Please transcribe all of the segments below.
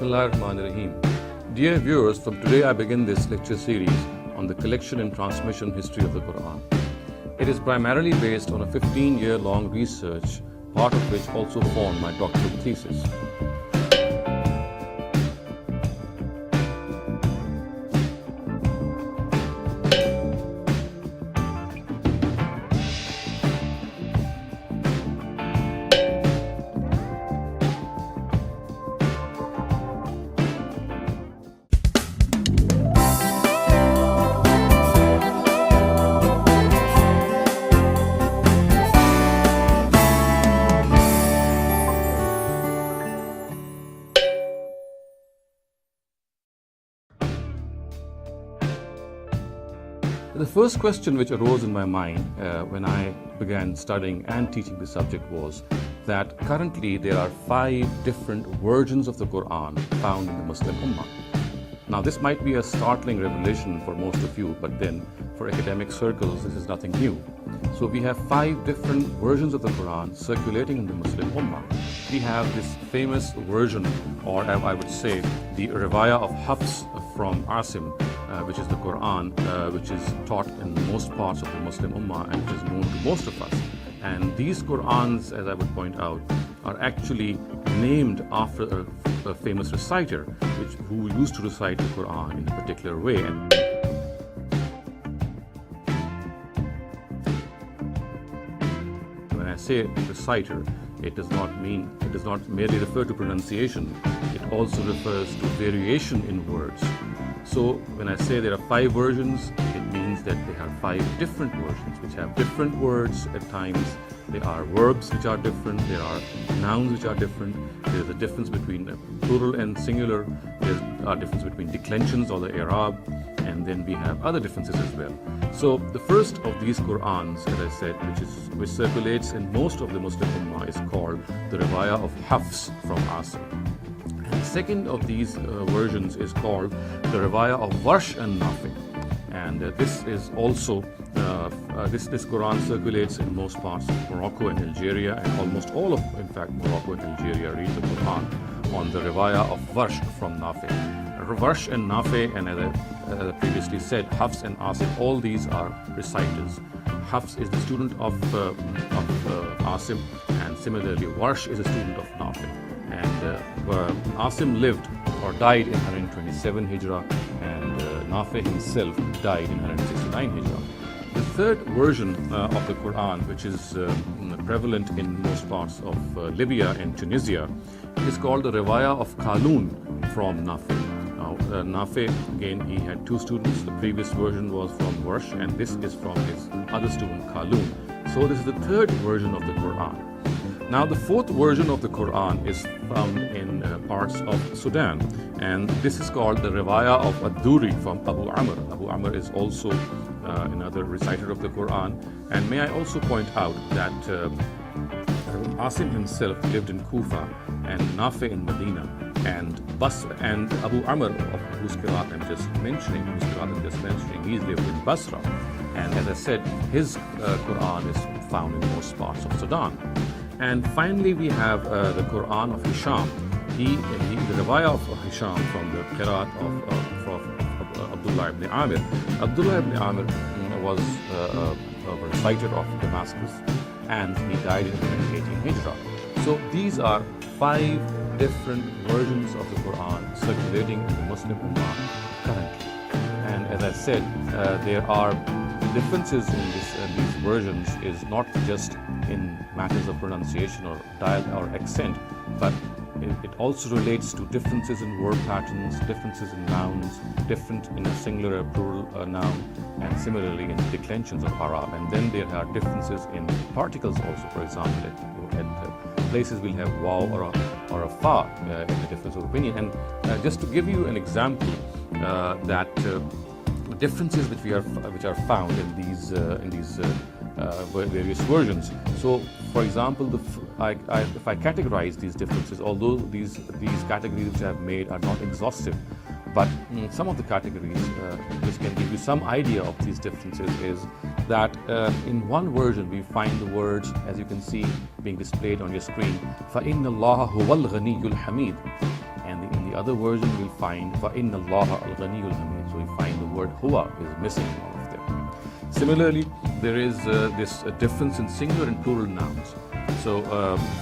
Bismillahir-Rahmanir-Rahim. Dear viewers, from today I begin this lecture series on the collection and transmission history of the Quran. It is primarily based on a 15-year-long research, part of which also formed my doctoral thesis. The first question which arose in my mind when I began studying and teaching the subject was that currently there are 5 different versions of the Quran found in the Muslim Ummah. Now this might be a startling revelation for most of you, but then for academic circles this is nothing new. So we have 5 different versions of the Quran circulating in the Muslim Ummah. We have this famous version, or I would say the Riwayah of Hafs from Asim, which is the Quran, which is taught in most parts of the Muslim Ummah and which is known to most of us. And these Qurans, as I would point out, are actually named after a famous reciter who used to recite the Quran in a particular way. And when I say reciter, it does not merely refer to pronunciation, it also refers to variation in words. So when I say there are 5 versions, it means that they have 5 different versions which have different words at times. There are verbs which are different, there are nouns which are different, there is a difference between plural and singular, there is a difference between declensions or the i'rab, and then we have other differences as well. So the first of these Qurans, as I said, which circulates in most of the Muslim Ummah, is called the Riwayah of Hafs from Asim. And the second of these versions is called the Riwayah of Warsh and Nafi. And this is also, this Quran circulates in most parts of Morocco and Algeria, and almost all of, in fact, Morocco and Algeria read the Quran on the Riwayah of Warsh from Nafi. Warsh and Nafi, and as I previously said, Hafs and Asim, all these are reciters. Hafs is the student of Asim, and similarly Warsh is a student of Nafi. And Asim lived or died in 127 Hijrah, and Nafi himself died in 169 Hijrah. The third version of the Quran, which is prevalent in most parts of Libya and Tunisia, is called the Riwayah of Qalun from Nafi. Now, Nafi, again, he had 2 students. The previous version was from Warsh, and this is from his other student, Qalun. So this is the third version of the Quran. Now the fourth version of the Quran is found in parts of Sudan, and this is called the Riwayah of Ad-Duri from Abu Amr. Abu Amr is also another reciter of the Quran, and may I also point out that Asim himself lived in Kufa and Nafi in Medina, and Abu Amr, whose qiraat I'm just mentioning, he lived in Basra. And as I said, his Quran is found in most parts of Sudan. And finally, we have the Quran of Hisham. The Riwayah of Hisham from the qiraat of Abdullah ibn Amir. Abdullah ibn Amir was a reciter of Damascus, and he died in 118 Hijrah. So these are 5 different versions of the Quran circulating in the Muslim Ummah currently. And as I said, there are differences in these versions is not just in matters of pronunciation or dialect or accent, but it also relates to differences in word patterns, differences in nouns, different in a singular or plural noun, and similarly in declensions of Arab. And then there are differences in particles also. For example, at places we'll have waw or a fa in a difference of opinion. And just to give you an example, that differences which are found in these various versions. So, for example, if I categorize these differences, although these categories which I have made are not exhaustive, but some of the categories which can give you some idea of these differences is that in one version we find the words, as you can see being displayed on your screen, فَإِنَّ اللَّهَ هُوَ الْغَنِيُّ الْحَمِيدُ, and in the the other version we'll find فَإِنَّ اللَّهَ الْغَنِيُّ الْحَمِيدُ. So we find the word huwa is missing in all of them. Similarly, there is this difference in singular and plural nouns. So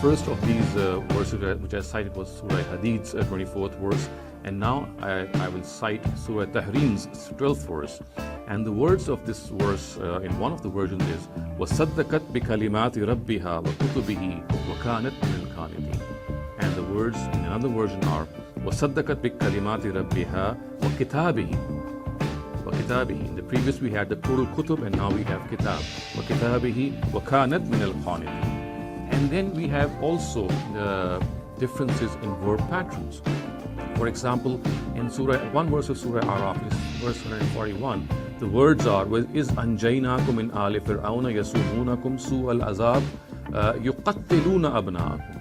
first of these verses which I cited was Surah Hadid's 24th verse, and now I will cite Surah Tahrim's 12th verse. And the words of this verse in one of the versions is وَصَدَّقَتْ بِكَلِمَاتِ رَبِّهَا وَكُتُبِهِ وَكَانَتْ مِنَ الْقَانِتِينَ. And the words in another version are وَصَدَّقَتْ بِكَلِمَاتِ رَبِّهَا وَكِتَابِهِ. In the previous we had the plural kutub, and now we have kitab. وَكِتَابِهِ وَكَانَتْ مِنَ الْقَانِتِينَ. And then we have also differences in verb patterns. For example, in one verse of Surah Araf, verse 141, the words are is anjaynakum min ali fir'auna yasumunakum su'al azab yuqattiluna abna'akum.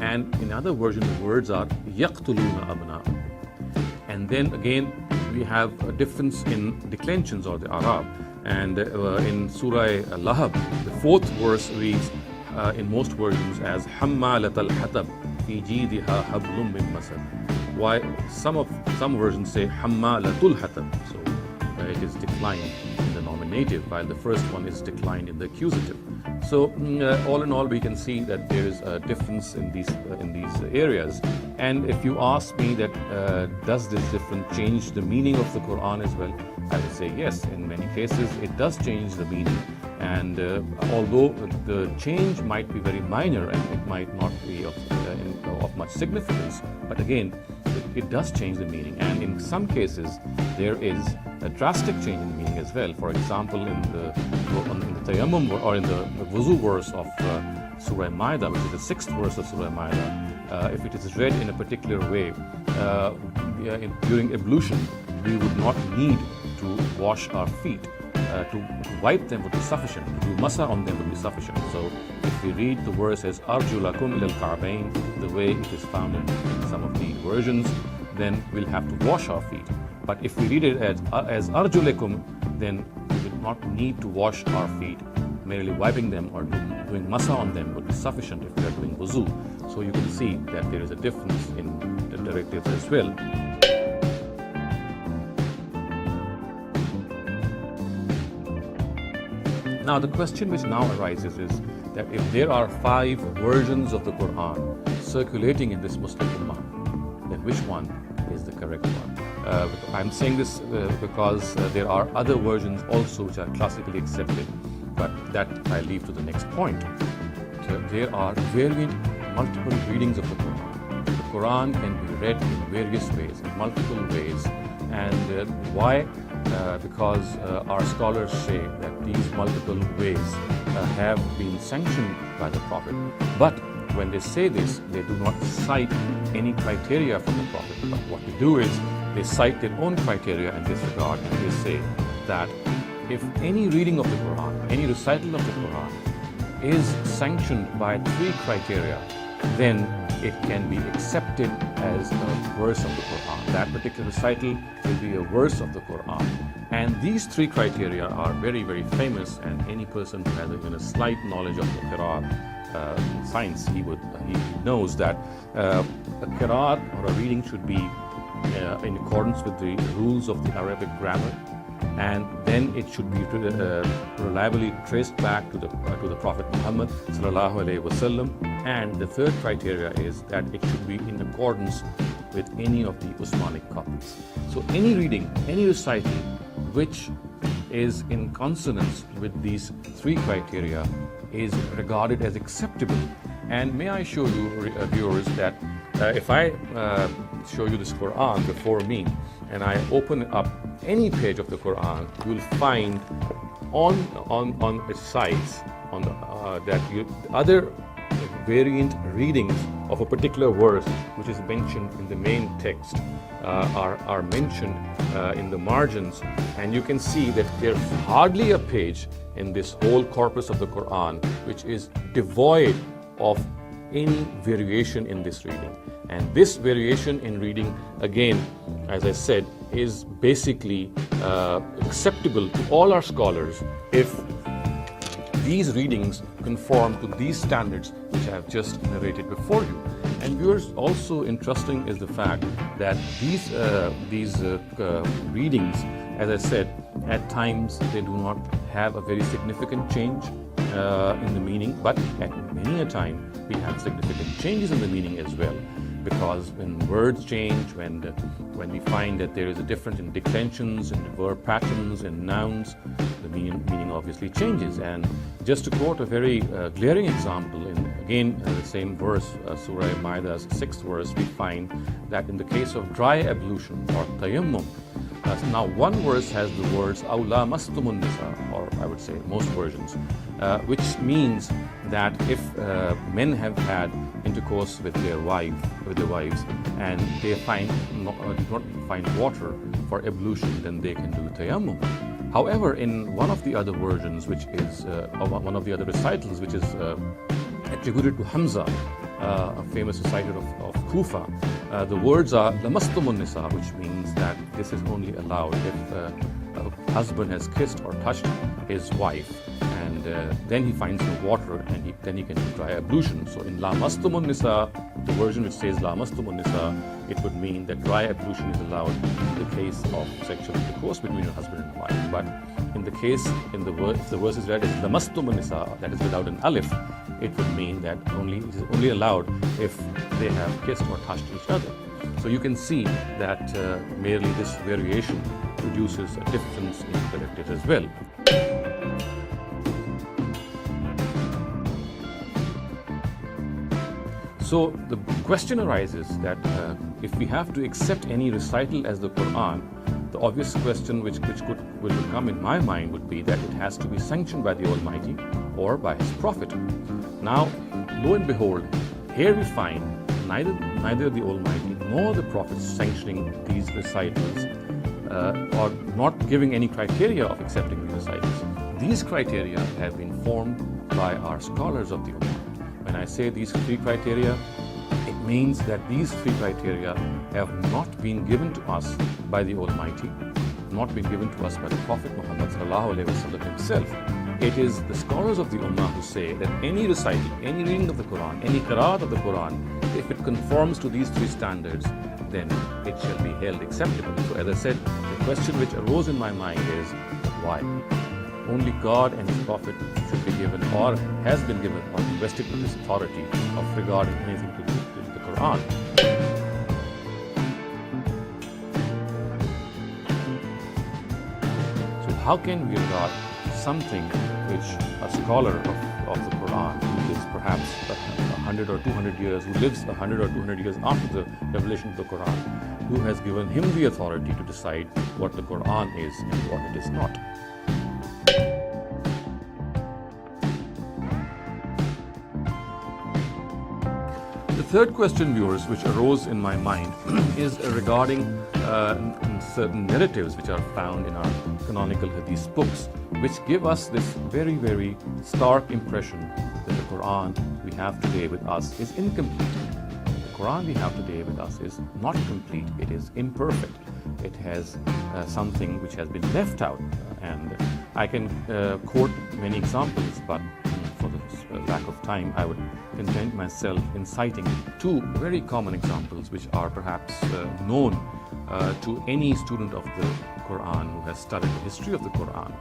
And in other version the words are yaqtuluna abna'akum. And then again we have a difference in declensions or the Arab. And in Surah Lahab, the 4th verse reads in most versions as حَمَّالَةَ الْحَطَبِ فِي جِيدِهَا حَبْلٌ مِّن مَّسَدٍ. Why some versions say حَمَّالَةُ الْحَطَبِ. So it is declined in the nominative, while the first one is declined in the accusative. So all in all, we can see that there is a difference in these areas. And if you ask me that does this difference change the meaning of the Quran as well, I would say yes. In many cases, it does change the meaning. And although the change might be very minor and it might not be of much significance, but again, it does change the meaning. And in some cases, there is a drastic change in meaning as well. For example, in the Tayammum or in the Wuzu verse of Surah Ma'idah, which is the 6th verse of Surah Ma'idah, if it is read in a particular way, during ablution, we would not need to wash our feet. To wipe them would be sufficient. To do masa on them would be sufficient. So if we read the verse as Arjulakum ilal Ka'bayn, the way it is found in some of the versions, then we'll have to wash our feet. But if we read it as Arjulikum, then we will not need to wash our feet. Merely wiping them or doing masa on them would be sufficient if we are doing wuzu. So you can see that there is a difference in the directives as well. Now the question which now arises is that if there are 5 versions of the Quran circulating in this Muslim Ummah, then which one is the correct one? I'm saying this because there are other versions also which are classically accepted, but that I leave to the next point. So there are variant multiple readings of the Quran. The Quran can be read in various ways, in multiple ways. And why? Because our scholars say that these multiple ways have been sanctioned by the Prophet. But when they say this, they do not cite any criteria from the Prophet. But what they do is they cite their own criteria in this regard, and they say that if any reading of the Quran, any recital of the Quran is sanctioned by 3 criteria, then it can be accepted as a verse of the Quran. That particular recital will be a verse of the Quran. And these 3 criteria are very, very famous, and any person who has even a slight knowledge of the Qur'an science, he knows that a Qur'an or a reading should be in accordance with the rules of the Arabic grammar, and then it should be reliably traced back to the Prophet Muhammad sallallahu alaihi wasallam. And the 3rd criteria is that it should be in accordance with any of the Usmanic copies. So any reading, any recital which is in consonance with these 3 criteria is regarded as acceptable. And may I show you, viewers, that if I show you this Quran before me and I open up any page of the Quran, you will find on its sides other variant readings of a particular verse which is mentioned in the main text are mentioned in the margins, and you can see that there's hardly a page in this whole corpus of the Quran which is devoid of any variation in this reading. And this variation in reading, again, as I said, is basically acceptable to all our scholars if these readings conform to these standards which I have just narrated before you. And And viewers, also interesting is the fact that these readings, as I said, at times they do not have a very significant change in the meaning, but at many a time we have significant changes in the meaning as well. Because when words change, when we find that there is a difference in declensions, in verb patterns, in nouns, the meaning obviously changes. And just to quote a very glaring example, in the same verse, Surah Al-Ma'ida's 6th verse, we find that in the case of dry ablution or tayammum, now one verse has the words أَوْ لَامَسْتُمُ النِّسَاءَ, or I would say most versions, which means that if men have had intercourse with their wives and they do not find water for ablution, then they can do tayammum. However, in one of the other versions, which is one of the other recitals, which is attributed to Hamza, a famous reciter of Kufa, the words are lamastumun nisa, which means that this is only allowed if a husband has kissed or touched his wife, and then he finds no water, and then he can do dry ablution. So in lamastumun nisa, the version which says lamastumun nisa, it would mean that dry ablution is allowed in the case of sexual intercourse between a husband and wife. But in the case, if the verse is read as lamastumun nisa, that is without an alif, it would mean that it is only allowed if they have kissed or touched each other. So you can see that merely this variation produces a difference in the corrected as well. So the question arises that if we have to accept any recital as the Quran, the obvious question which will come in my mind would be that it has to be sanctioned by the Almighty or by His Prophet. Now, lo and behold, here we find neither the Almighty nor the Prophet sanctioning these recitals or not giving any criteria of accepting these recitals. These criteria have been formed by our scholars of the Ummah. When I say these three criteria, it means that these three criteria have not been given to us by the Almighty, not been given to us by the Prophet Muhammad ﷺ himself. It is the scholars of the Ummah who say that any recital, any reading of the Quran, any qiraat of the Quran, if it conforms to these three standards, then it shall be held acceptable. So as I said, the question which arose in my mind is, why? Only God and His Prophet should be given or has been given or invested with this authority of regarding anything to do with the Quran. So how can we regard something which a scholar of the Quran, who is perhaps 100 or 200 years, who lives 100 or 200 years after the revelation of the Quran, who has given him the authority to decide what the Quran is and what it is not? The third question, viewers, which arose in my mind is regarding certain narratives which are found in our canonical hadith books, which give us this very, very stark impression that the Quran we have today with us is incomplete. The Quran we have today with us is not complete, it is imperfect. It has something which has been left out, and I can quote many examples, but for the lack of time, I would content myself in citing two very common examples which are perhaps known to any student of the Quran who has studied the history of the Quran.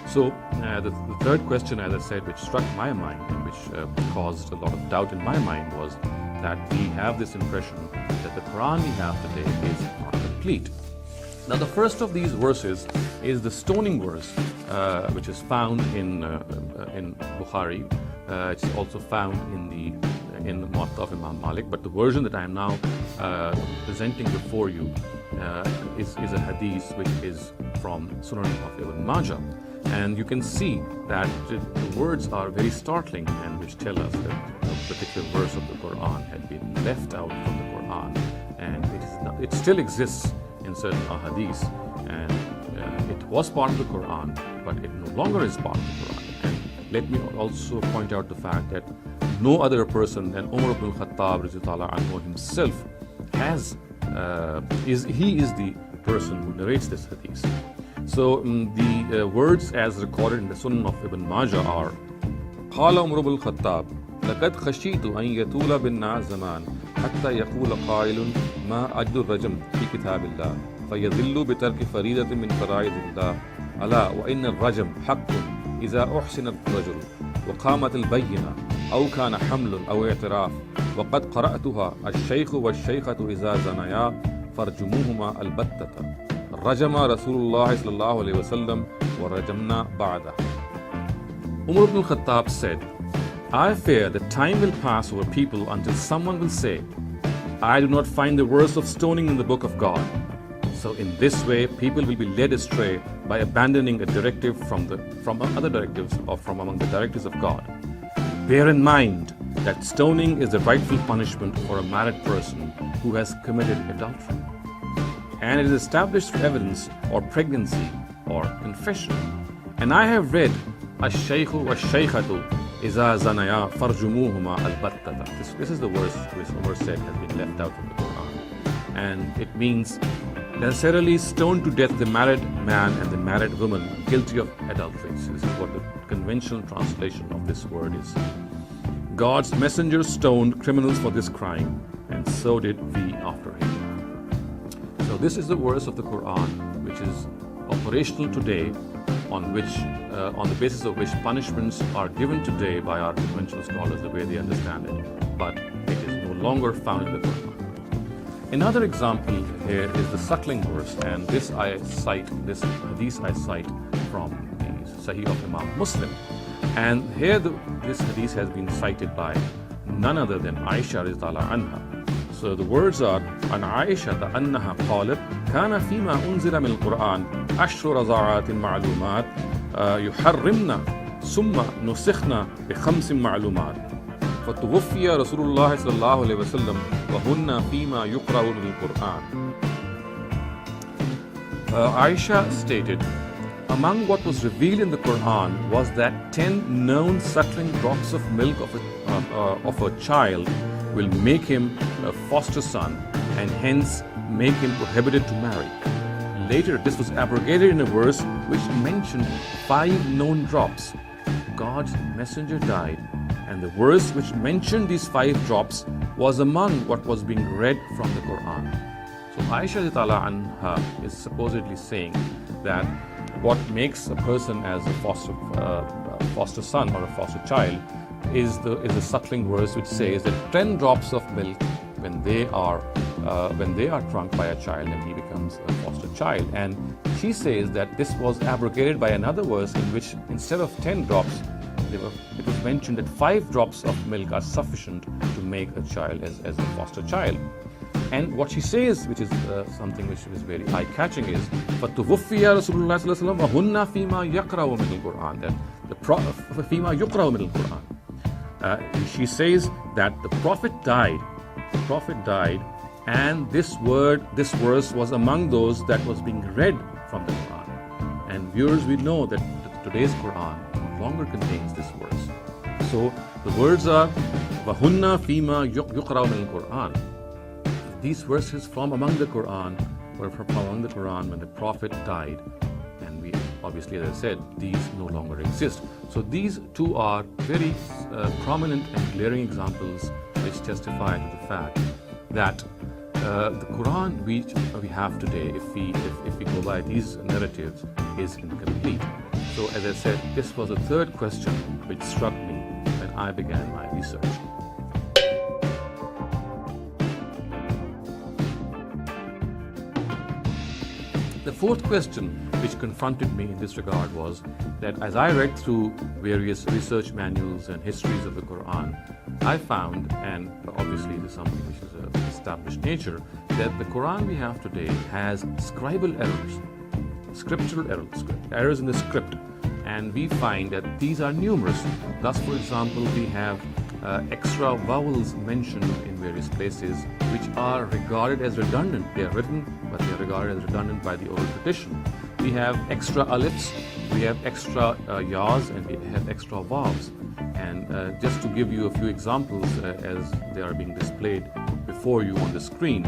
So the third question, as I said, which struck my mind and which caused a lot of doubt in my mind was that we have this impression that the Quran we have today is not complete. Now, the first of these verses is the stoning verse, which is found in Bukhari. It's also found in the Muwatta of Imam Malik. But the version that I am now presenting before you is a hadith which is from Sunan of Ibn Majah. And you can see that the words are very startling and which tell us that a particular verse of the Quran had been left out from the Quran, and it still exists in certain ahadith, and it was part of the Quran, but it no longer is part of the Quran. And let me also point out the fact that no other person than Umar ibn Khattab himself is the person who narrates this hadith. So the words as recorded in the Sunan of Ibn Majah are: Qala Umar ibn Khattab, لقد خشيت أن يطول بنا الزمان حتى يقول قائل ما أجل الرجم في كتاب الله فيذل بترك فريدة من فرائض الله ألا وإن الرجم حق إذا أحسن الرجل وقامت البينة أو كان حمل أو اعتراف وقد قرأتها الشيخ والشيخة إذا زنيا فارجموهما البتة رجم رسول الله صلى الله عليه وسلم ورجمنا بعده. Umar ibn al-Khattab said, I fear that time will pass over people until someone will say, I do not find the verse of stoning in the book of God. So in this way, people will be led astray by abandoning a directive from other directives or from among the directives of God. Bear in mind that stoning is the rightful punishment for a married person who has committed adultery. And it is established through evidence or pregnancy or confession. And I have read, Ash-Shaykhu wash-Shaykhatu Iza Zanaya Farjumuhuma al-Battata. This is the verse which Umar said has been left out from the Quran. And it means necessarily stone to death the married man and the married woman guilty of adultery. So this is what the conventional translation of this word is. God's messenger stoned criminals for this crime, and so did we after him. So this is the verse of the Quran which is operational today, on the basis of which punishments are given today by our conventional scholars the way they understand it, but it is no longer found in the Quran. Another example here is the suckling verse, and this hadith I cite from the Sahih of Imam Muslim. And here this hadith has been cited by none other than Aisha radhiyallahu anha. So the words are, An Aisha annaha qalat kana fima unzila min al-Quran ashru raza'atin ma'lumat yuharrimna summa nusikhna bi khamsin ma'lumat فتوفي رسول الله صلى الله عليه وسلم وهن فيما يقرأ من القرآن. Aisha stated, among what was revealed in the Quran was that 10 known suckling drops of milk of a child will make him a foster son and hence make him prohibited to marry. Later, this was abrogated in a verse which mentioned 5 known drops. God's messenger died, and the verse which mentioned these 5 drops was among what was being read from the Quran. So Aisha radhiyallahu anha is supposedly saying that what makes a person as a foster son or a foster child is the suckling verse which says that 10 drops of milk when they are drunk by a child, and he becomes a foster child. And she says that this was abrogated by another verse in which instead of 10 drops, it was mentioned that 5 drops of milk are sufficient to make a child as a foster child. And what she says, which is something which is very eye-catching, is فَتُوفِّيَ رَسُولُ اللَّهِ صَلَّى اللَّهُ عَلَيْهِ وَسَلَّمَ وَهُنَّ فِيمَا يَقْرَأُ مِنَ الْقُرْآنِ, that فِيمَا يُقْرَأُ مِنَ الْقُرْآنِ. She says that the Prophet died, and this verse was among those that was being read from the Quran. And viewers, we know that today's Quran no longer contains this verse. So the words are وَهُنَّ فِيمَا يُقْرَأُ مِنَ الْقُرْآنِ. These verses from among the Quran were from among the Quran when the Prophet died. And we obviously, as I said, these no longer exist. So these two are very prominent and glaring examples which testify to the fact that the Quran we have today, if we go by these narratives, is incomplete. So as I said, this was the third question which struck me when I began my research. The fourth question which confronted me in this regard was that as I read through various research manuals and histories of the Quran, I found, and obviously this is something which is of established nature, that the Quran we have today has scribal errors, scriptural errors in the script, and we find that these are numerous. Thus, for example, we have extra vowels mentioned in various places which are regarded as redundant. They are written, but they are regarded as redundant by the oral tradition. We have extra alifs, we have extra ya's, and we have extra vowels. And just to give you a few examples as they are being displayed before you on the screen,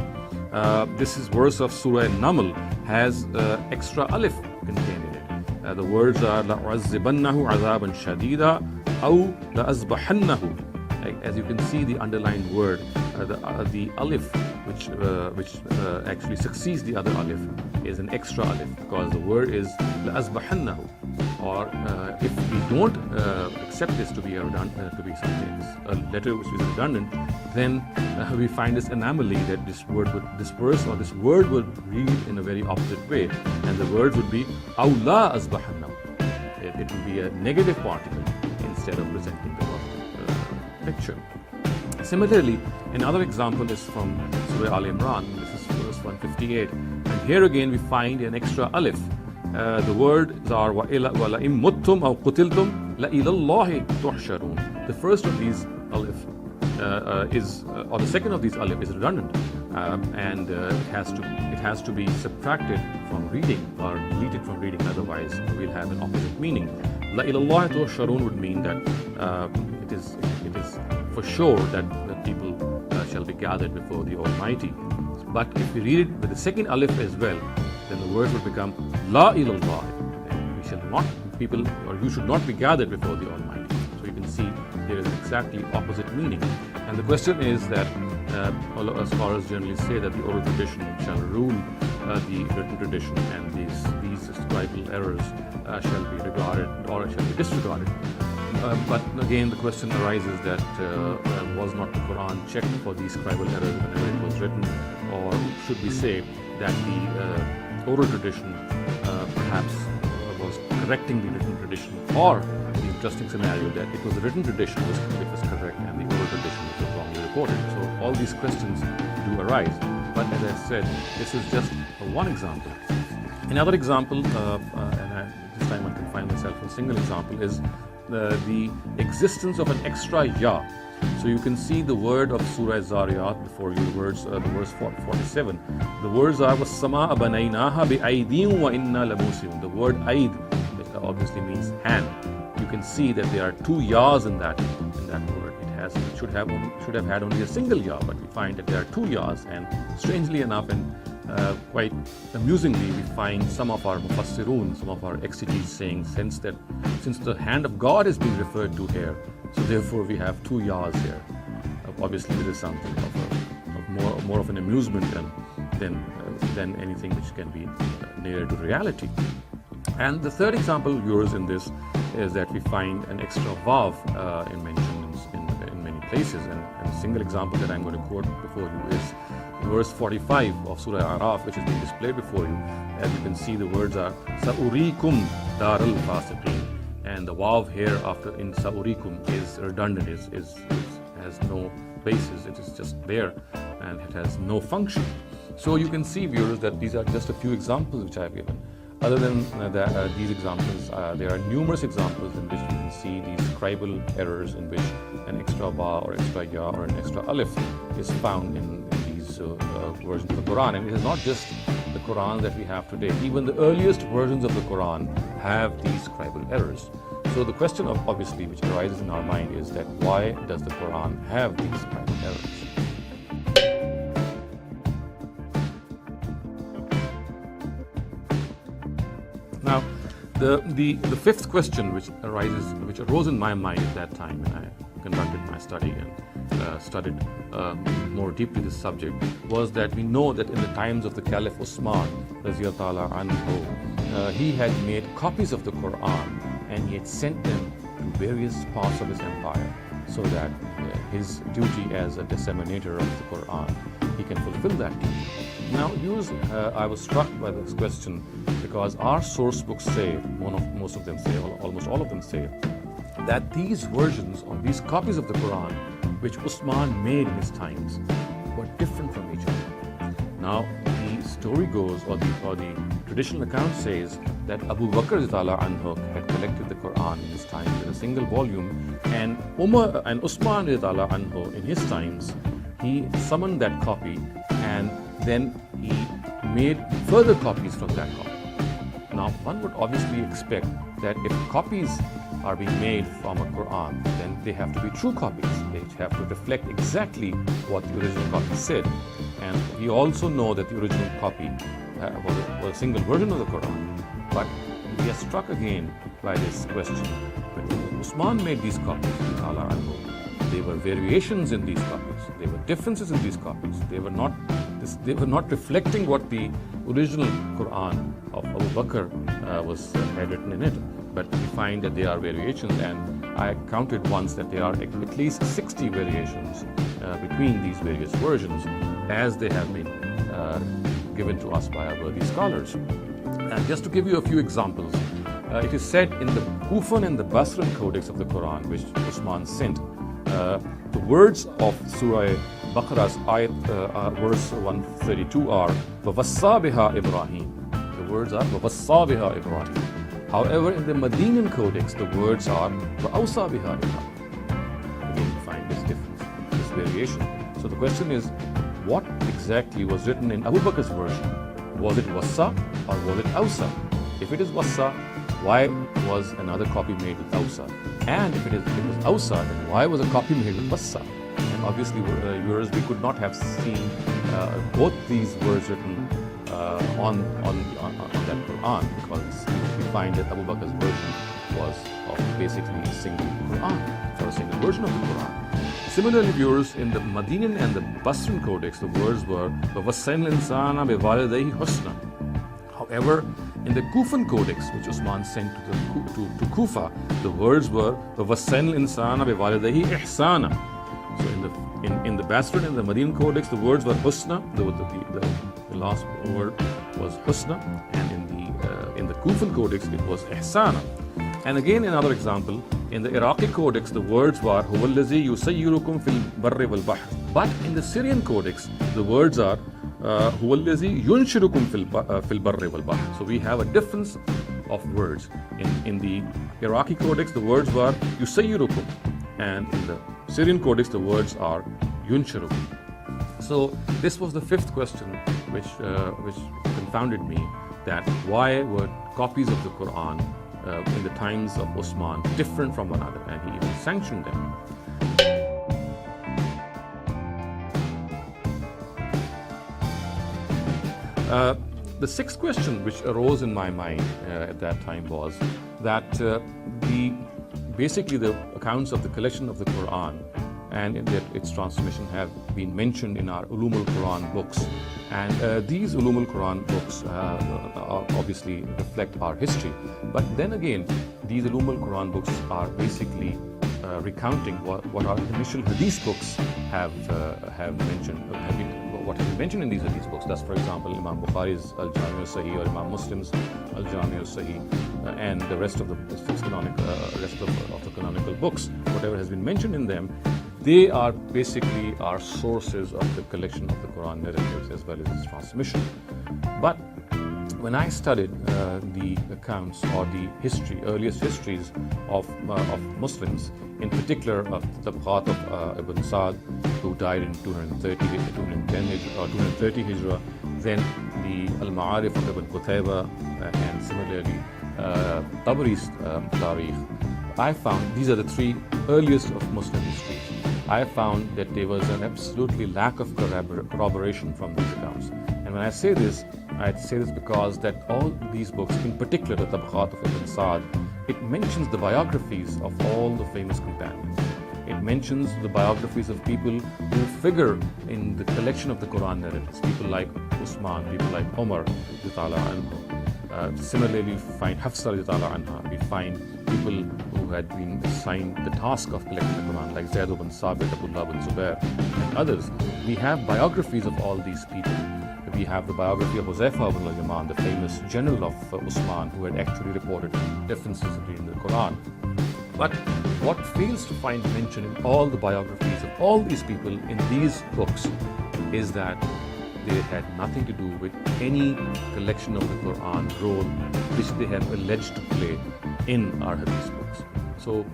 this is verse of Surah Naml has extra alif contained in it. The words are لَأُعَذِّبَنَّهُ عَذَابًا شَدِيدًا أَوْ لَأَذْبَحَنَّهُ. as you can see, the underlined word, the alif, which actually succeeds the other alif, is an extra alif, because the word is لَأَذْبَحَنَّهُ. Or if we don't accept this to be a letter which is redundant, then we find this anomaly that this word would disperse, or this word would read in a very opposite way, and the word would be أَوْ لَا أَذْبَحَنَّهُ. It would be a negative particle instead of presenting the positive picture. Similarly, another example is from Surah Al-Imran. This is verse 158, and here again we find an extra alif. The words are وَلَئِن مُتُّمْ أَوْ قُتِلْتُمْ لَإِلَى اللَّهِ تُحْشَرُونَ. The first of these alif or the second of these alif is redundant, and it has to be subtracted from reading or deleted from reading, otherwise we'll have an opposite meaning. لَإِلَى اللَّهِ تُحْشَرُونَ would mean that it is for sure that the people shall be gathered before the Almighty. But if we read it with the second alif as well, then the word would become La ilallah. We shall not, people, or you should not be gathered before the Almighty. So you can see there is exactly opposite meaning. And the question is that scholars generally say that the oral tradition shall rule the written tradition, and these scribal errors shall be regarded or shall be disregarded. But again, the question arises that was not the Quran checked for these scribal errors whenever it was written, or should we say that the oral tradition perhaps was correcting the written tradition, or the interesting scenario that it was the written tradition which was correct and the oral tradition was wrongly reported. So all these questions do arise. But as I said, this is just one example. Another example, and this time I confine myself to a single example, is the existence of an extra ya. So you can see the word of Surah Zariyat before you, the verse 47. The words are وَالسَّمَاءَ بَنَيْنَاهَا بِأَيْدِينَ وَإِنَّا لَمُوسِعُونَ. The word aid obviously means hand. You can see that there are two yas in that word. It should have had only a single ya, but we find that there are two yas, and strangely enough and quite amusingly, we find some of our mufassirun, some of our exegetes saying since the hand of God is being referred to here, so therefore we have two yas here. Obviously, this is something of more of an amusement than anything which can be near to reality. And the third example, viewers, in this is that we find an extra vav mentioned in many places, and a single example that I'm going to quote before you is verse 45 of Surah Araf, which is being displayed before you. As you can see, the words are Sa'urikum daral fasiqeen, and the vav here after in Sa'urikum is redundant, has no basis. It is just there and it has no function. So you can see, viewers, that these are just a few examples which I have given. Other than these examples, there are numerous examples in which you can see these scribal errors in which an extra va or extra ya or an extra alif is found in these versions of the Quran. And it is not just the Quran that we have today. Even the earliest versions of the Quran have these scribal errors. So the question obviously which arises in our mind is that why does the Quran have these scribal errors? Now, the fifth question which arose in my mind at that time when I conducted my study and studied more deeply this subject, was that we know that in the times of the Caliph Usman, Radiyallahu anhu, he had made copies of the Quran and he had sent them to various parts of his empire, so that his duty as a disseminator of the Quran, he can fulfill that duty. Now, I was struck by this question because our source books say, most of them say, almost all of them say, that these versions or these copies of the Quran which Usman made in his times were different from each other. Now, the story goes, or the traditional account says, that Abu Bakr anhu had collected the Quran in his time in a single volume, and Umar and Usman anhu in his times, he summoned that copy and then he made further copies from that copy. Now, one would obviously expect that if copies are being made from a Quran, then they have to be true copies. They have to reflect exactly what the original copy said. And we also know that the original copy was a single version of the Quran. But we are struck again by this question. When Usman made these copies, there were variations in these copies. There were differences in these copies. They were not reflecting what the original Quran of Abu Bakr had written in it. But we find that there are variations, and I counted once that there are at least 60 variations between these various versions, as they have been given to us by our worthy scholars. And just to give you a few examples, it is said in the Kufan and the Basran codex of the Quran, which Usman sent, the words of Surah Baqarah's ayat, verse 132 are وَوَصَّى بِهَا Ibrahim. The words are وَوَصَّى بِهَا Ibrahim. However, in the Medinan codex, the words are وَأَوْصَى بِهَا Ibrahim. Again, you find this difference, this variation. So the question is, what exactly was written in Abu Bakr's version? Was it Wassa or was it Awsa? If it is Wassa, why was another copy made with Awsa? And if it was Awsa, then why was a copy made with Wassa? And obviously, viewers, we could not have seen both these words written on that Quran, because we find that Abu Bakr's version was of basically a single Quran, or a single version of the Quran. Similarly, viewers, in the Medinan and the Basran codex, the words were وَوَصَّيْنَا الْإِنسَانَ بِوَالِدَيْهِ حُسْنًا. However, in the Kufan codex, which Usman sent to Kufa, the words were وَوَصَّيْنَا الْإِنسَانَ بِوَالِدَيْهِ إِحْسَانًا. So in the Basran and the Medinan codex, the words were husna. The last word was husna, and in the Kufan codex, it was ihsana. And again, another example, in the Iraqi codex, the words were هُوَ الَّذِي يُسَيِّرُكُمْ فِي الْبَرِّ وَالْبَحْرِ. But in the Syrian codex, the words are هُوَ الَّذِي يُنْشِرُكُمْ فِي الْبَرِّ وَالْبَحْرِ. So we have a difference of words. In the Iraqi codex, the words were يُسَيِّرُكُمْ, and in the Syrian codex, the words are يُنْشِرُكُمْ. So this was the fifth question which confounded me, that why were copies of the Quran in the times of Usman different from one another, and he even sanctioned them. The sixth question which arose in my mind at that time was that basically the accounts of the collection of the Quran and its transmission have been mentioned in our Umum al-Quran books. And these Ulum al-Quran books obviously reflect our history. But then again, these Ulum al-Quran books are basically recounting what our initial Hadith books have mentioned, what has been mentioned in these Hadith books. Thus, for example, Imam Bukhari's Al-Jami' al-Sahih, or Imam Muslim's Al-Jami' al-Sahih, and the rest of the canonical books, whatever has been mentioned in them, they are basically our sources of the collection of the Quran narratives as well as its transmission. But when I studied the accounts or the earliest histories of Muslims, in particular of the Tabaqat of Ibn Sa'd, who died in 230 Hijrah, then the Al-Ma'arif of Ibn Qutayba, and similarly Tabari's Tarikh, I found these are the three earliest of Muslim histories. I found that there was an absolutely lack of corroboration from these accounts. And when I say this because that all these books, in particular the Tabaqat of Ibn Sa'd, it mentions the biographies of all the famous companions. It mentions the biographies of people who figure in the collection of the Quran narratives, people like Usman, people like Umar, similarly, we find Hafsa, we find people who had been assigned the task of collecting the Quran, like Zayd ibn Sabit, Abdullah ibn Zubair, and others. We have biographies of all these people. We have the biography of Huzaifa ibn al-Yaman, the famous general of Usman, who had actually reported differences in the Quran. But what fails to find mention in all the biographies of all these people in these books is that they had nothing to do with any collection of the Quran role which they have alleged to play in our Hadith books. So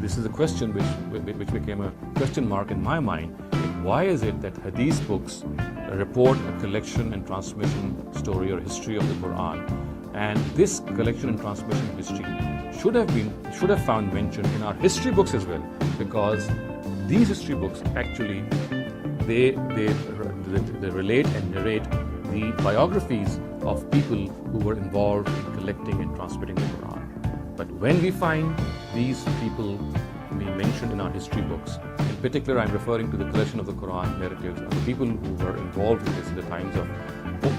this is a question which became a question mark in my mind. Why is it that Hadith books report a collection and transmission story or history of the Quran, and this collection and transmission history should have found mention in our history books as well, because these history books actually they relate and narrate the biographies of people who were involved in collecting and transmitting the Quran. But when we find these people any mention in our history books. In particular, I'm referring to the collection of the Quran narratives of the people who were involved in this in the times of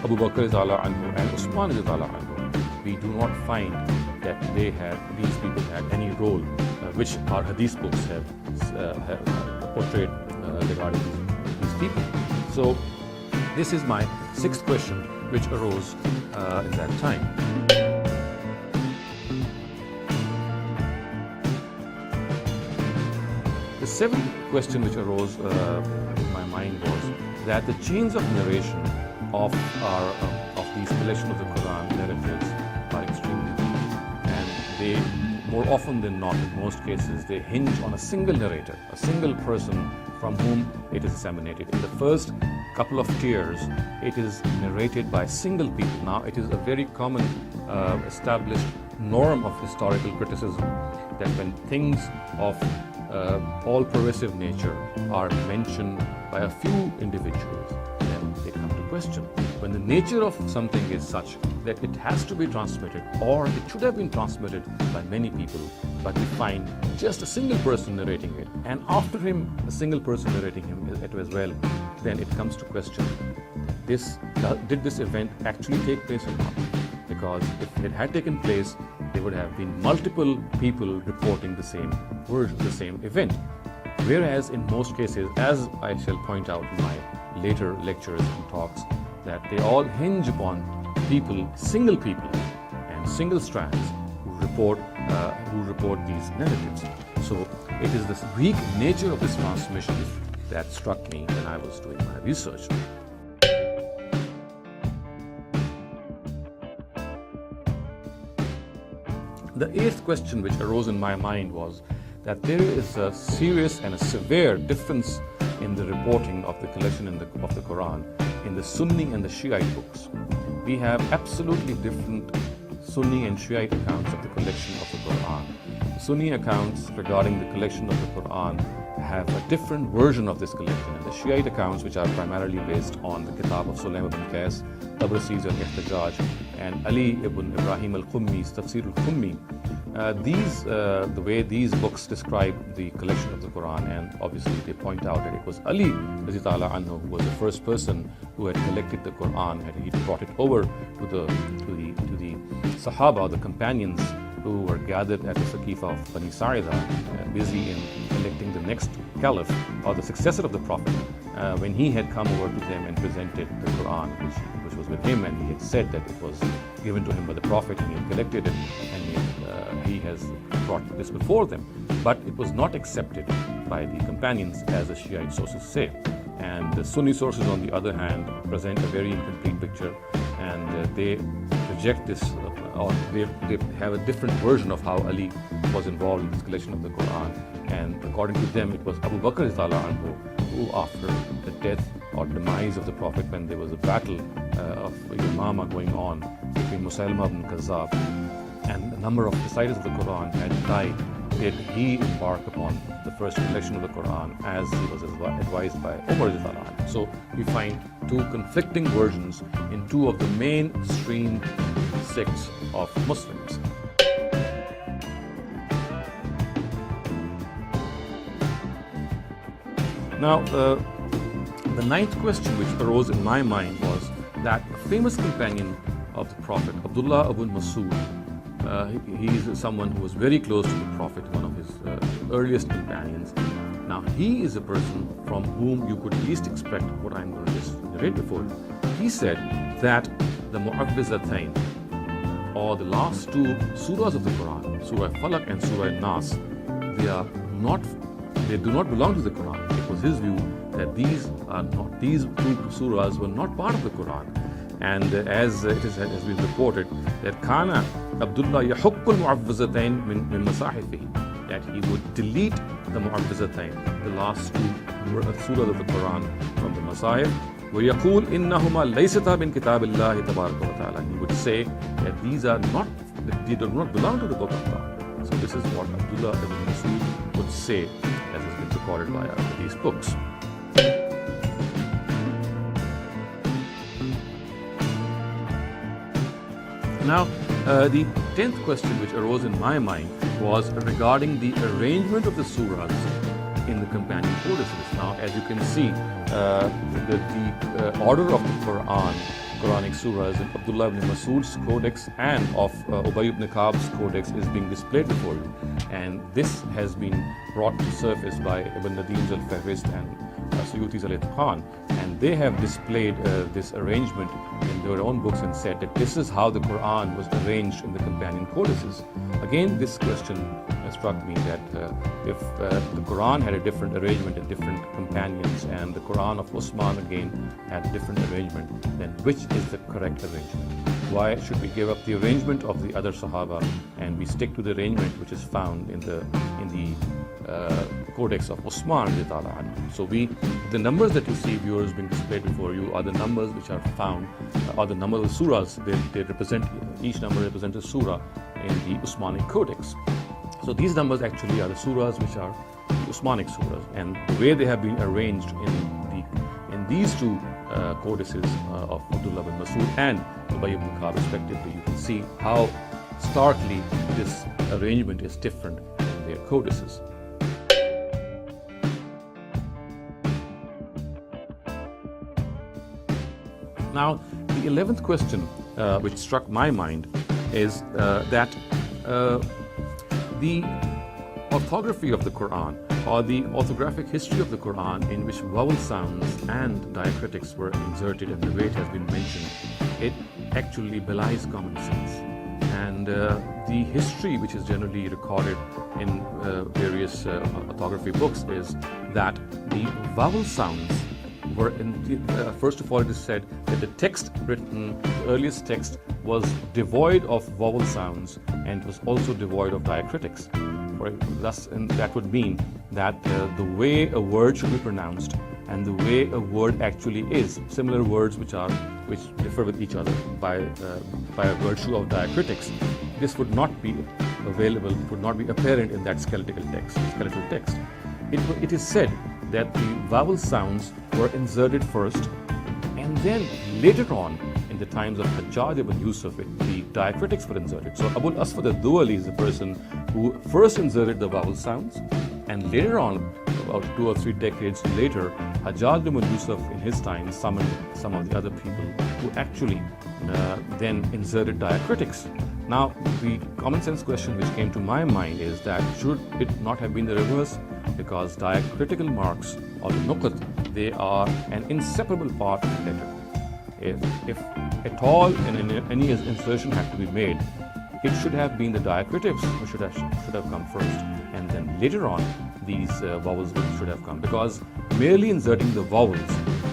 Abu Bakr anhu and Usman anhu. We do not find that these people had any role which our hadith books have portrayed regarding these people. So this is my sixth question which arose in that time. The seventh question which arose in my mind was that the chains of narration of these collection of the Quran narratives are extremely weak, and they, more often than not, in most cases, they hinge on a single narrator, a single person from whom it is disseminated. In the first couple of tiers, it is narrated by single people. Now, it is a very common established norm of historical criticism that when things of all-pervasive nature are mentioned by a few individuals, then they come to question. When the nature of something is such that it has to be transmitted, or it should have been transmitted by many people, but we find just a single person narrating it, and after him, a single person narrating it as well, then it comes to question, did this event actually take place or not? Because if it had taken place, there would have been multiple people reporting the same version, the same event. Whereas in most cases, as I shall point out in my later lectures and talks, that they all hinge upon people, single people and single strands who report these narratives. So it is this weak nature of this transmission that struck me when I was doing my research. The eighth question which arose in my mind was that there is a serious and a severe difference in the reporting of the collection of the Quran in the Sunni and the Shiite books. We have absolutely different Sunni and Shiite accounts of the collection of the Quran. The Sunni accounts regarding the collection of the Quran have a different version of this collection, and the Shiite accounts, which are primarily based on the Kitab of Saleem ibn Qais, Tabrasi's al-Ihtajaj, and Ali ibn Ibrahim al-Qummi's Tafsir al-Qummi. The way these books describe the collection of the Quran, and obviously they point out that it was Ali anhu who was the first person who had collected the Quran, and he brought it over to the Sahaba, the companions who were gathered at the Saqifa of Bani Sa'ida, busy in electing the next caliph or the successor of the Prophet. When he had come over to them and presented the Quran, which was with him, and he had said that it was given to him by the Prophet, and he had collected it, and he has brought this before them. But it was not accepted by the companions, as the Shiite sources say. And the Sunni sources, on the other hand, present a very incomplete picture, and they reject this, or they have a different version of how Ali was involved in this collection of the Quran. And according to them, it was Abu Bakr anhu who, after the death or demise of the Prophet, when there was a battle of Yamama going on between Musaylama ibn Kazzab, and a number of reciters of the Quran had died, did he embark upon the first collection of the Quran, as he was advised by Umar. So we find two conflicting versions in two of the mainstream sects of Muslims. Now, the ninth question which arose in my mind was that a famous companion of the Prophet, Abdullah ibn Mas'ud, he is someone who was very close to the Prophet, one of his earliest companions. Now, he is a person from whom you could least expect what I'm going to just narrate before you. He said that the Mu'awwizatayn, or the last two surahs of the Quran, Surah Falaq and Surah Nas, they do not belong to the Quran. It was his view that these two surahs were not part of the Quran. And as has been reported, that Kana Abdullah yahuqqul mu'awwizatayn min masahifihi, that he would delete the mu'awwizatayn, the last two surahs of the Quran, from the Masahif. وَيَقُولْ إِنَّهُمَا لَيْسَتَا مِنْ كِتَابِ اللَّهِ تَبَارَكَ وَتَعَالَى. He would say that they do not belong to the book of God. So this is what Abdullah ibn Mas'ud would say, as has been recorded by these books. Now, the 10th question which arose in my mind was regarding the arrangement of the surahs in the companion codices. Now, as you can see, the order of the Quranic surahs in Abdullah ibn Mas'ud's codex and of Ubay ibn Ka'b's codex is being displayed before you. And this has been brought to surface by Ibn Nadim's al-Fahrist and Suyuti's al-Itqan. And they have displayed this arrangement in their own books and said that this is how the Quran was arranged in the companion codices. Again, this question struck me that if the Quran had a different arrangement and different companions, and the Quran of Usman again had a different arrangement, then which is the correct arrangement? Why should we give up the arrangement of the other Sahaba and we stick to the arrangement which is found in the Codex of Usman? So the numbers that you see, viewers, being displayed before you are the numbers which are found, are the number of the surahs. They represent, each number represents a surah in the Usmanic Codex. So these numbers actually are the surahs which are the Usmanic surahs, and the way they have been arranged in these two codices of Abdullah ibn Mas'ud and Ubay ibn Ka'b respectively, you can see how starkly this arrangement is different in their codices. Now, the 11th question which struck my mind is that the orthography of the Quran, or the orthographic history of the Quran, in which vowel sounds and diacritics were inserted and the way it has been mentioned, it actually belies common sense. And the history which is generally recorded in various orthography books is that the vowel sounds were first of all, it is said that the text written, the earliest text, was devoid of vowel sounds and was also devoid of diacritics. And that would mean that the way a word should be pronounced and the way a word actually is, similar words which differ with each other by virtue of diacritics, this would not be available, would not be apparent in that skeletal text. It is said that the vowel sounds were inserted first, and then later on, in the times of Hajjaj ibn Yusuf, the diacritics were inserted. So Abu al-Aswad al-Duwali is the person who first inserted the vowel sounds, and later on, about 2 or 3 decades later, Hajjaj ibn Yusuf in his time summoned some of the other people who actually then inserted diacritics. Now, the common sense question which came to my mind is that should it not have been the reverse? Because diacritical marks, or the nuqat, they are an inseparable part of the letter. If at all any insertion had to be made, it should have been the diacritics which should have come first, and then later on these vowels should have come. Because merely inserting the vowels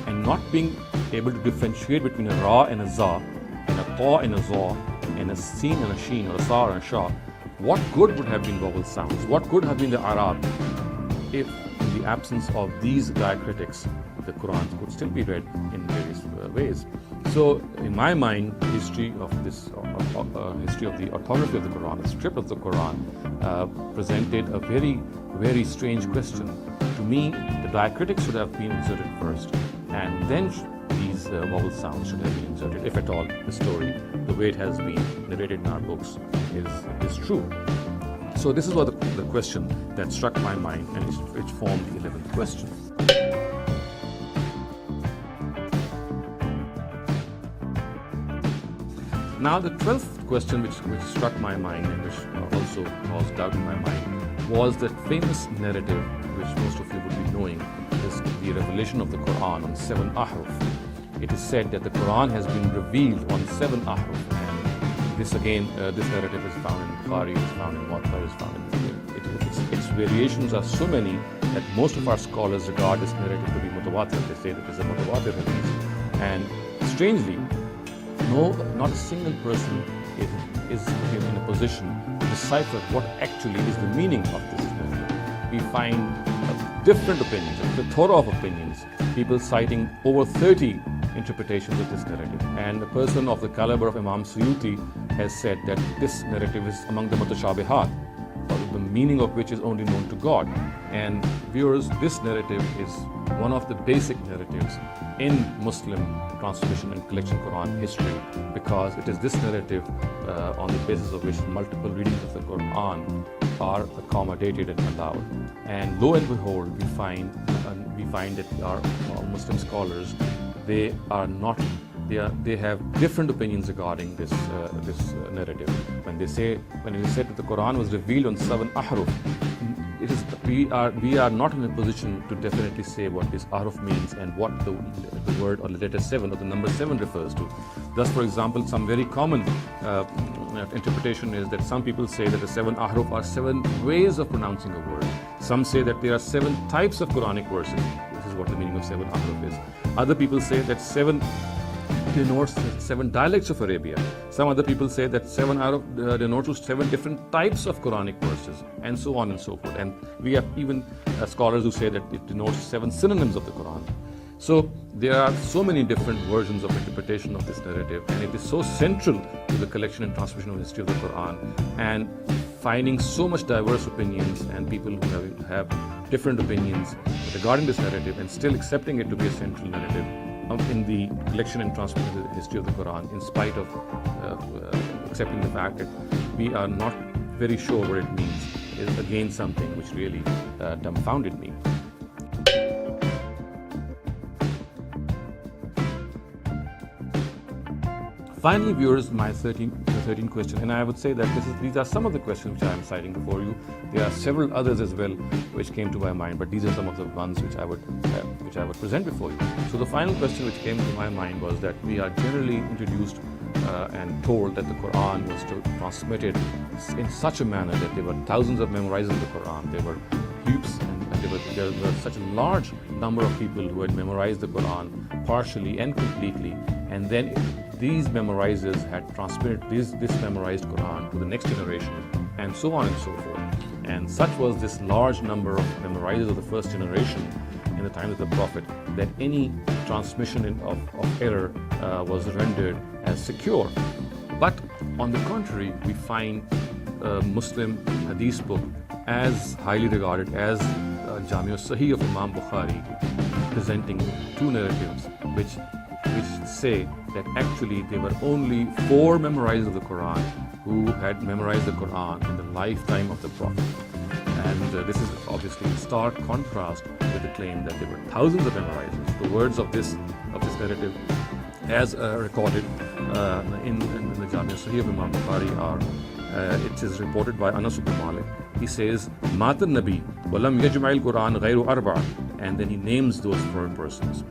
and not being able to differentiate between a ra and a za, and a ta and a za, and a sin and a sheen, or a sa and a sha, what good would have been vowel sounds? What could have been the Arab if, in the absence of these diacritics, the Quran could still be read in various ways? So, in my mind, the history of the orthography of the Quran, the script of the Quran, presented a very, very strange question. To me, the diacritics should have been inserted first, and then these vowel sounds should have been inserted, if at all the story, the way it has been narrated in our books, is true. So this is what the question that struck my mind, and it formed the 11th question. Now, the 12th question which struck my mind and which also caused doubt in my mind was that famous narrative which most of you would be knowing, is the revelation of the Quran on 7 ahruf. It is said that the Quran has been revealed on 7 ahruf, and this again, this narrative is found in Bukhari, is found in Muwatta, is found in its variations are so many that most of our scholars regard this narrative to be mutawatir. They say that it is a mutawatir hadith. And strangely, not a single person is in a position to decipher what actually is the meaning of this narrative. We find different opinions, a plethora of opinions, people citing over 30 interpretations of this narrative. And a person of the caliber of Imam Suyuti has said that this narrative is among the mutashabihat, or the meaning of which is only known to God. And viewers, this narrative is one of the basic narratives in Muslim translation and collection Quran history, because it is this narrative on the basis of which multiple readings of the Quran are accommodated and allowed. And lo and behold, we find that our Muslim scholars, they are not. They have different opinions regarding this narrative. When we say that the Quran was revealed on 7 ahruf, we are not in a position to definitely say what this ahruf means and what the word or the letter 7 or the number 7 refers to. Thus, for example, some very common interpretation is that some people say that the 7 ahruf are 7 ways of pronouncing a word. Some say that there are 7 types of Quranic verses. This is what the meaning of 7 ahruf is. Other people say that 7 denotes 7 dialects of Arabia. Some other people say that 7 denotes 7 different types of Quranic verses, and so on and so forth. And we have even scholars who say that it denotes 7 synonyms of the Quran. So there are so many different versions of interpretation of this narrative, and it is so central to the collection and transmission of the history of the Quran. And finding so much diverse opinions and people who have different opinions regarding this narrative and still accepting it to be a central narrative in the collection and transmission of the history of the Quran, in spite of accepting the fact that we are not very sure what it means, is again something which really dumbfounded me. Finally, viewers, my 13th question, and I would say that these are some of the questions which I am citing before you. There are several others as well which came to my mind, but these are some of the ones which I would present before you. So the final question which came to my mind was that we are generally introduced and told that the Quran was transmitted in such a manner that there were thousands of memorizers of the Quran. There were heaps, and there were such a large number of people who had memorized the Quran partially and completely, and then these memorizers had transmitted this memorized Quran to the next generation, and so on and so forth. And such was this large number of memorizers of the first generation in the time of the Prophet that any transmission of error was rendered as secure. But on the contrary, we find a Muslim hadith book as highly regarded as Jami' Sahih of Imam Bukhari, presenting 2 narratives which say that actually there were only 4 memorizers of the Quran who had memorized the Quran in the lifetime of the Prophet. And this is obviously in stark contrast with the claim that there were thousands of memorizers. The words of this narrative, as recorded in the Jami' Sahih of Imam Bukhari, are it is reported by Anas ibn Malik. He says, Matan Nabi, walam yajma'il Quran ghayru arba', and then he names those 4 persons: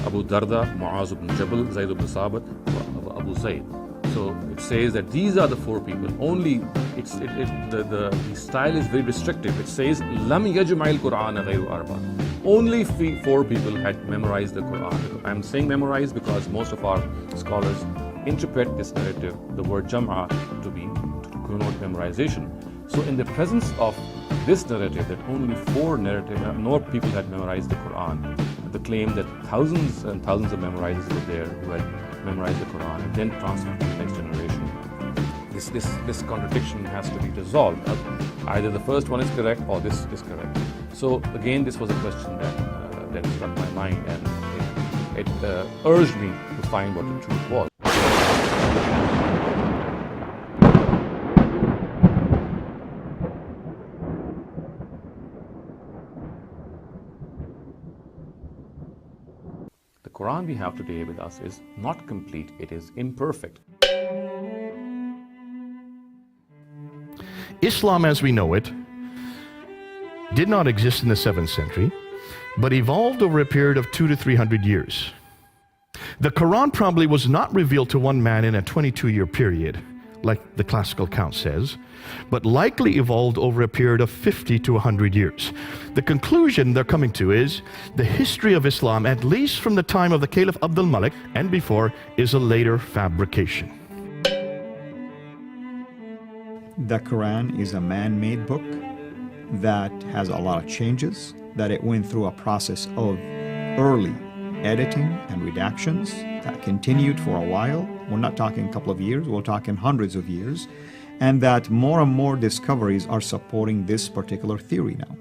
Abu Darda, Muaz ibn Jabal, Zayd ibn Sabit, Abu Zayd. So it says that these are the 4 people. Only the style is very restrictive. It says Lam yajma'il Quran ghayru arba'. Only 4 people had memorized the Quran. I'm saying memorized because most of our scholars interpret this narrative, the word jam'a, to connote memorization. So in the presence of this narrative that only 4 people had memorized the Quran, the claim that thousands and thousands of memorizers were there who had memorized the Quran and then transmitted to the next generation, this contradiction has to be resolved. Either the first one is correct or this is correct. So again, this was a question that struck my mind, and it urged me to find what the truth was. The Quran we have today with us is not complete, it is imperfect. Islam as we know it did not exist in the 7th century, but evolved over a period of 200 to 300 years. The Quran probably was not revealed to one man in a 22-year period, like the classical count says, but likely evolved over a period of 50 to 100 years. The conclusion they're coming to is the history of Islam, at least from the time of the Caliph Abdul Malik and before, is a later fabrication. The Quran is a man-made book that has a lot of changes, that it went through a process of early editing and redactions that continued for a while. We're not talking a couple of years, we're talking hundreds of years, and that more and more discoveries are supporting this particular theory now.